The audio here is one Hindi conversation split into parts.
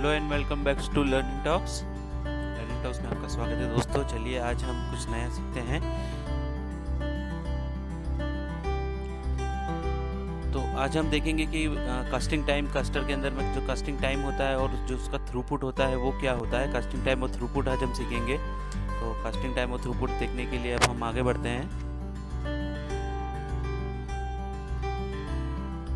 Hello and welcome back to learning talks. Learning talks में आपका स्वागत है दोस्तों। चलिए आज हम कुछ नया सीखते हैं। तो आज हम देखेंगे कि कास्टिंग टाइम कास्टर के अंदर में जो कास्टिंग टाइम होता है और जो उसका थ्रूपुट होता है वो क्या होता है। कास्टिंग टाइम और थ्रूपुट आज हम सीखेंगे। तो कास्टिंग टाइम और थ्रूपुट देखने के लिए अब हम आगे बढ़ते हैं।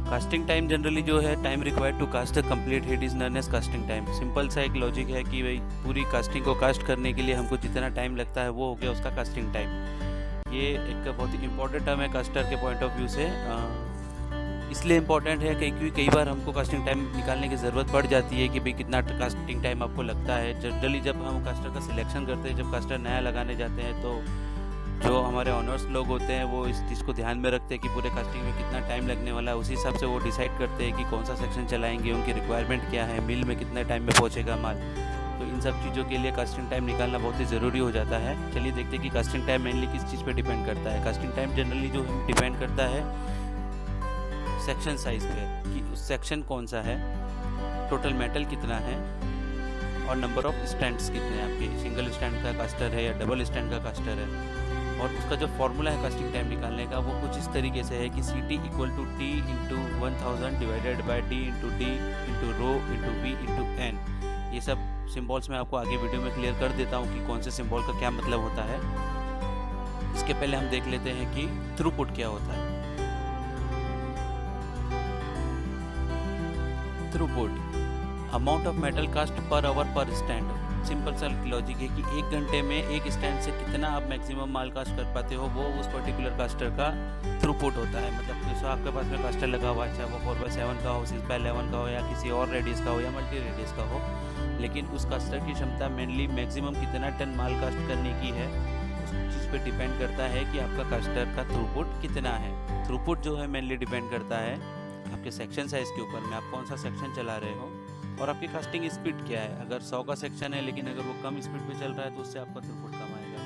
कास्टिंग टाइम जनरली जो है time required to cast a complete head is known as casting time. Simple सा एक लॉजिक है कि भाई पूरी कास्टिंग को कास्ट करने के लिए हमको जितना टाइम लगता है वो हो गया उसका कास्टिंग टाइम। ये एक बहुत ही इंपॉर्टेंट टर्म है कास्टर के पॉइंट ऑफ व्यू से। इसलिए इम्पॉर्टेंट है क्योंकि कई बार हमको कास्टिंग टाइम निकालने की ज़रूरत पड़ जाती है कि भाई कितना कास्टिंग टाइम आपको लगता है। जनरली जब हम कास्टर का सिलेक्शन करते हैं, जब कास्टर नया लगाने जाते हैं, तो जो हमारे ऑनर्स लोग होते हैं वो इस चीज़ को ध्यान में रखते हैं कि पूरे कास्टिंग में कितना टाइम लगने वाला है। उसी हिसाब से वो डिसाइड करते हैं कि कौन सा सेक्शन चलाएंगे, उनकी रिक्वायरमेंट क्या है, मिल में कितने टाइम में पहुंचेगा माल। तो इन सब चीज़ों के लिए कास्टिंग टाइम निकालना बहुत ही ज़रूरी हो जाता है। चलिए देखते हैं कि कास्टिंग टाइम मेनली किस चीज़ पे डिपेंड करता है। कास्टिंग टाइम जनरली जो डिपेंड करता है सेक्शन साइज पे, कि उस सेक्शन कौन सा है, टोटल मेटल कितना है और नंबर ऑफ स्टैंड्स कितने हैं आपके। सिंगल स्टैंड का कास्टर है या डबल स्टैंड का कास्टर है। और उसका जो फॉर्मूला है कास्टिंग टाइम निकालने का वो कुछ इस तरीके से है कि C T equal to T into 1000 divided by D into rho into V into N. ये सब सिम्बॉल्स मैं आपको आगे वीडियो में क्लियर कर देता हूँ कि कौन से सिम्बॉल का क्या मतलब होता है। इसके पहले हम देख लेते हैं कि थ्रूपुट क्या होता है। Throughput amount of metal cast per hour per stand. Simple सा लॉजिक है कि एक घंटे में एक स्टैंड से कितना आप मैक्सिमम माल कास्ट कर पाते हो वो उस पर्टिकुलर कास्टर का थ्रूपुट होता है। मतलब जैसा आपके पास में कास्टर लगा हुआ है, चाहे वो 4x7 का हो, 6x11 का हो या किसी और रेडियस का हो या मल्टी रेडियस का हो, लेकिन उस कास्टर की क्षमता मेनली मैक्सिमम कितना टन माल कास्ट करने की है उस चीज़ पे डिपेंड करता है कि आपका कास्टर का थ्रूपुट कितना है। थ्रूपुट जो है मेनली डिपेंड करता है आपके सेक्शन साइज़ के ऊपर में, आप कौन सा सेक्शन चला रहे हो और आपकी कास्टिंग स्पीड क्या है। अगर 100 का सेक्शन है लेकिन अगर वो कम स्पीड पे चल रहा है तो उससे आपका थ्रूपुट कम आएगा।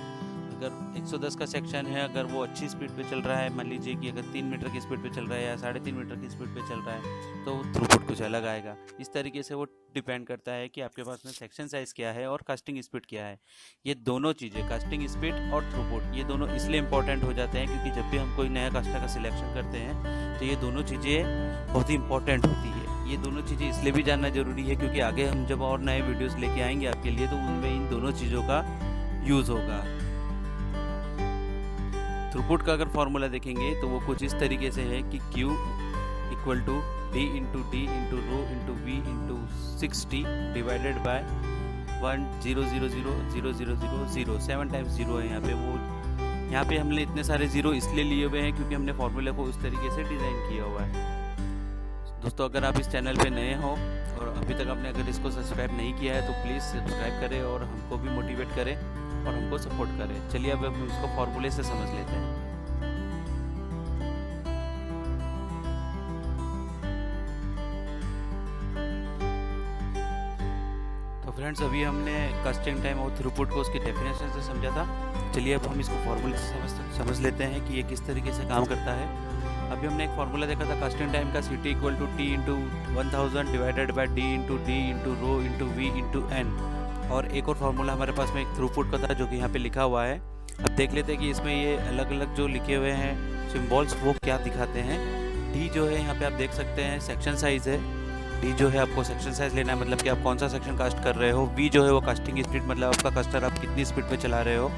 अगर 110 का सेक्शन है, अगर वो अच्छी स्पीड पे चल रहा है, मान लीजिए कि अगर 3 मीटर की स्पीड पे चल रहा है या 3.5 मीटर की स्पीड पे चल रहा है तो थ्रूपुट कुछ अलग आएगा। इस तरीके से वो डिपेंड करता है कि आपके पास में सेक्शन साइज़ क्या है और कास्टिंग स्पीड क्या है। ये दोनों चीज़ें, कास्टिंग स्पीड और थ्रूपुट, ये दोनों इसलिए इंपॉर्टेंट हो जाते हैं क्योंकि जब भी हम कोई नया कास्टर का सिलेक्शन करते हैं तो ये दोनों चीज़ें बहुत ही इंपॉर्टेंट होती है। ये दोनों चीज़ें इसलिए भी जानना ज़रूरी है क्योंकि आगे हम जब और नए वीडियोस लेके आएंगे आपके लिए तो उनमें इन दोनों चीज़ों का यूज़ होगा। थ्रूपुट का अगर फॉर्मूला देखेंगे तो वो कुछ इस तरीके से है कि Q equal to D into rho into V into 60 divided by 1000000 7 times zero है यहाँ पे। वो यहाँ पे हमने इतने सारे ज़ीरो इसलिए लिए हुए हैं क्योंकि हमने फॉर्मूले को उस तरीके से डिज़ाइन किया हुआ है। दोस्तों अगर आप इस चैनल पे नए हो और अभी तक आपने अगर इसको सब्सक्राइब नहीं किया है तो प्लीज़ सब्सक्राइब करें और हमको भी मोटिवेट करें और हमको सपोर्ट करें। चलिए अब हम इसको फॉर्मूले से समझ लेते हैं। तो फ्रेंड्स अभी हमने कास्टिंग टाइम और थ्रूपुट को उसकी डेफिनेशन से समझा था। चलिए अब हम इसको फॉर्मूले से समझ लेते हैं कि ये किस तरीके से काम करता है। अभी हमने एक फॉर्मूला देखा था कास्टिंग टाइम का, C T equal to T into 1000 divided by D into rho into V into N. और एक और फार्मूला हमारे पास में एक थ्रूपुट का था जो कि यहाँ पे लिखा हुआ है। अब देख लेते हैं कि इसमें ये अलग अलग जो लिखे हुए हैं सिम्बॉल्स वो क्या दिखाते हैं। डी जो है यहाँ पे आप देख सकते हैं सेक्शन साइज़ है। डी जो है आपको सेक्शन साइज़ लेना है, मतलब कि आप कौन सा सेक्शन कास्ट कर रहे हो। वी जो है वो कास्टिंग स्पीड, मतलब आपका कास्टर आप कितनी स्पीड पे चला रहे हो।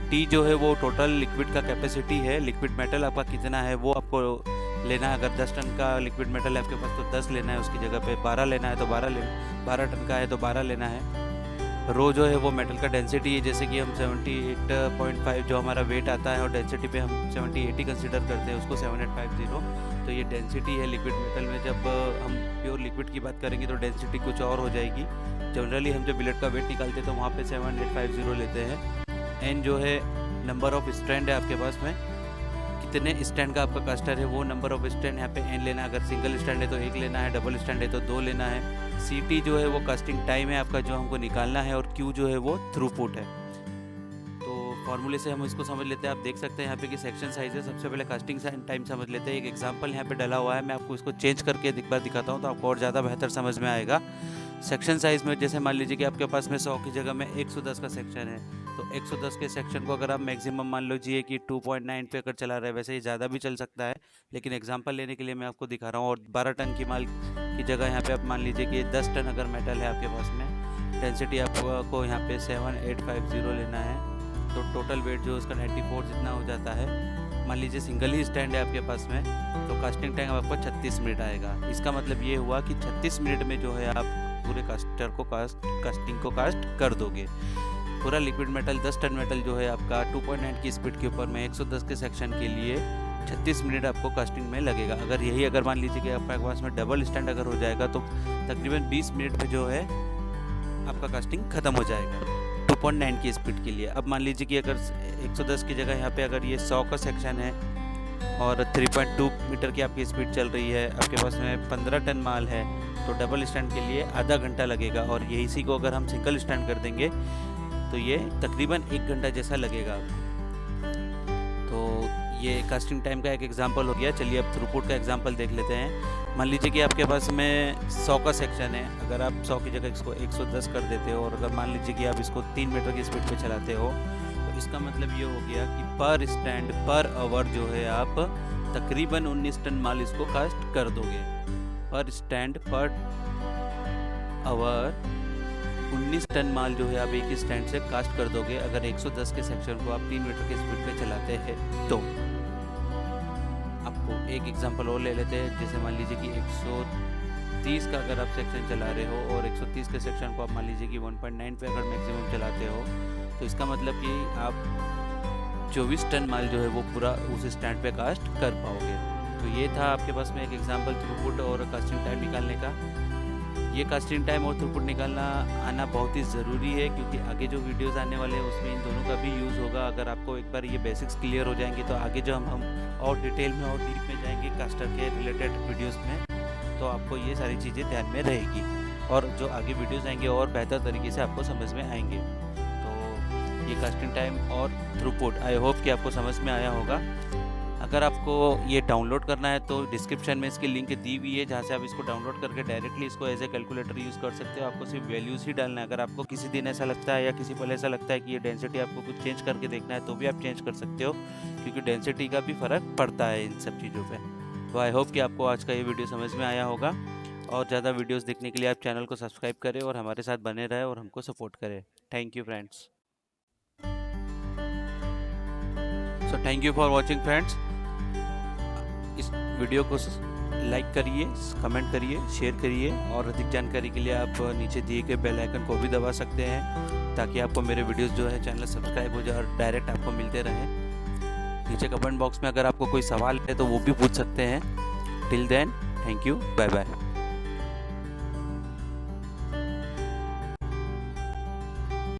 टी जो है वो टोटल लिक्विड का कैपेसिटी है, लिक्विड मेटल आपका कितना है वो आपको लेना है। अगर 10 टन का लिक्विड मेटल है आपके पास तो 10 लेना है, उसकी जगह पे 12 लेना है तो 12 टन का है तो 12 लेना है। रो जो है वो मेटल का डेंसिटी है, जैसे कि हम 78.5 जो हमारा वेट आता है और डेंसिटी पे हम 70-80 कंसीडर करते हैं उसको 7850। तो ये डेंसिटी है लिक्विड मेटल में। जब हम प्योर लिक्विड की बात करेंगे तो डेंसिटी कुछ और हो जाएगी। जनरली हम जब बिलेट का वेट निकालते हैं तो वहाँ पे 7850 लेते हैं। एन जो है नंबर ऑफ स्ट्रैंड है आपके पास में, कितने स्टैंड का आपका कास्टर है वो नंबर ऑफ स्टैंड यहाँ पे एन लेना है। अगर सिंगल स्टैंड है तो 1 लेना है, डबल स्टैंड है तो 2 लेना है। सी टी जो है वो कास्टिंग टाइम है आपका जो हमको निकालना है और क्यू जो है वो थ्रूपुट है। तो फॉर्मूले से हम इसको समझ लेते हैं। आप देख सकते हैं यहाँ पे कि सेक्शन साइज है। सबसे पहले कास्टिंग टाइम समझ लेते हैं। एक एग्जांपल यहाँ पे डला हुआ है, मैं आपको इसको चेंज करके एक बार दिखाता हूँ तो आपको और ज़्यादा बेहतर समझ में आएगा। सेक्शन साइज़ में जैसे मान लीजिए कि आपके पास में 100 की जगह में 110 का सेक्शन है, तो 110 के सेक्शन को अगर आप मैक्सिमम मान लीजिए कि 2.9 पे अगर चला रहा है, वैसे ही ज़्यादा भी चल सकता है, लेकिन एग्जांपल लेने के लिए मैं आपको दिखा रहा हूँ। और 12 टन की माल की जगह यहाँ पे आप मान लीजिए कि 10 टन अगर मेटल है आपके पास में, डेंसिटी आपको यहाँ पे 7850 लेना है, तो टोटल वेट जो उसका 94 जितना हो जाता है। मान लीजिए सिंगल ही स्टैंड है आपके पास में, तो कास्टिंग टाइम आपको 36 मिनट आएगा। इसका मतलब ये हुआ कि 36 मिनट में जो है आप पूरे कास्टिंग को कास्ट कर दोगे। पूरा लिक्विड मेटल 10 टन मेटल जो है आपका 2.9 की स्पीड के ऊपर में 110 के सेक्शन के लिए 36 मिनट आपको कास्टिंग में लगेगा। अगर मान लीजिए कि आपके पास में डबल स्टैंड अगर हो जाएगा तो तकरीबन 20 मिनट में जो है आपका कास्टिंग ख़त्म हो जाएगा 2.9 की स्पीड के लिए। अब मान लीजिए कि अगर 110 की जगह यहाँ पे अगर ये 100 का सेक्शन है और 3.2 मीटर की आपकी स्पीड चल रही है, आपके पास में 15 टन माल है, तो डबल स्टैंड के लिए आधा घंटा लगेगा। और ये इसी को अगर हम सिंगल स्टैंड कर देंगे तो ये तकरीबन 1 घंटा जैसा लगेगा। तो ये कास्टिंग टाइम का एक एग्जांपल हो गया। चलिए अब थ्रूपुट का एग्जांपल देख लेते हैं। मान लीजिए कि आपके पास में 100 का सेक्शन है, अगर आप 100 की जगह इसको 110 कर देते हो और अगर मान लीजिए कि आप इसको 3 मीटर की स्पीड पे चलाते हो, तो इसका मतलब ये हो गया कि पर स्टैंड पर आवर जो है आप तकरीबन 19 टन माल इसको कास्ट कर दोगे। पर स्टैंड पर आवर 19 टन माल जो है आप एक ही स्टैंड से कास्ट कर दोगे अगर 110 के सेक्शन को आप 3 मीटर की स्पीड पे चलाते हैं। तो आपको एक एग्जांपल और ले लेते हैं। जैसे मान लीजिए कि 130 का अगर आप सेक्शन चला रहे हो और 130 के सेक्शन को आप मान लीजिए कि 1.9 पे अगर मैक्सिमम चलाते हो, तो इसका मतलब कि आप 24 टन माल जो है वो पूरा उस स्टैंड पे कास्ट कर पाओगे। तो ये था आपके पास में एक एग्जांपल थ्रूपुट और कास्टिंग टाइम निकालने का। ये कास्टिंग टाइम और थ्रूपुट निकालना आना बहुत ही ज़रूरी है, क्योंकि आगे जो वीडियोस आने वाले हैं उसमें इन दोनों का भी यूज़ होगा। अगर आपको एक बार ये बेसिक्स क्लियर हो जाएंगे तो आगे जो हम और डिटेल में और डीप में जाएंगे कास्टर के रिलेटेड वीडियोज़ में, तो आपको ये सारी चीज़ें ध्यान में रहेगी और जो आगे वीडियोज़ आएंगे और बेहतर तरीके से आपको समझ में आएंगे। तो ये कास्टिंग टाइम और थ्रूपुट आई होप कि आपको समझ में आया होगा। अगर आपको ये डाउनलोड करना है तो डिस्क्रिप्शन में इसकी लिंक दी हुई है, जहाँ से आप इसको डाउनलोड करके डायरेक्टली इसको एज ए कैलकुलेटर यूज़ कर सकते हो। आपको सिर्फ वैल्यूज़ ही डालना है। अगर आपको किसी दिन ऐसा लगता है या किसी पल ऐसा लगता है कि ये डेंसिटी आपको कुछ चेंज करके देखना है तो भी आप चेंज कर सकते हो, क्योंकि डेंसिटी का भी फ़र्क पड़ता है इन सब चीज़ों पर। तो आई होप कि आपको आज का ये वीडियो समझ में आया होगा, और ज़्यादा वीडियोज़ देखने के लिए आप चैनल को सब्सक्राइब करें और हमारे साथ बने रहें और हमको सपोर्ट करें। Thank you friends. So thank you for watching friends. इस वीडियो को लाइक करिए, कमेंट करिए, शेयर करिए, और अधिक जानकारी के लिए आप नीचे दिए गए बेल आइकन को भी दबा सकते हैं, ताकि आपको मेरे वीडियोस जो है चैनल सब्सक्राइब हो जाए और डायरेक्ट आपको मिलते रहें। नीचे कमेंट बॉक्स में अगर आपको कोई सवाल है तो वो भी पूछ सकते हैं। Till then, thank you, bye bye.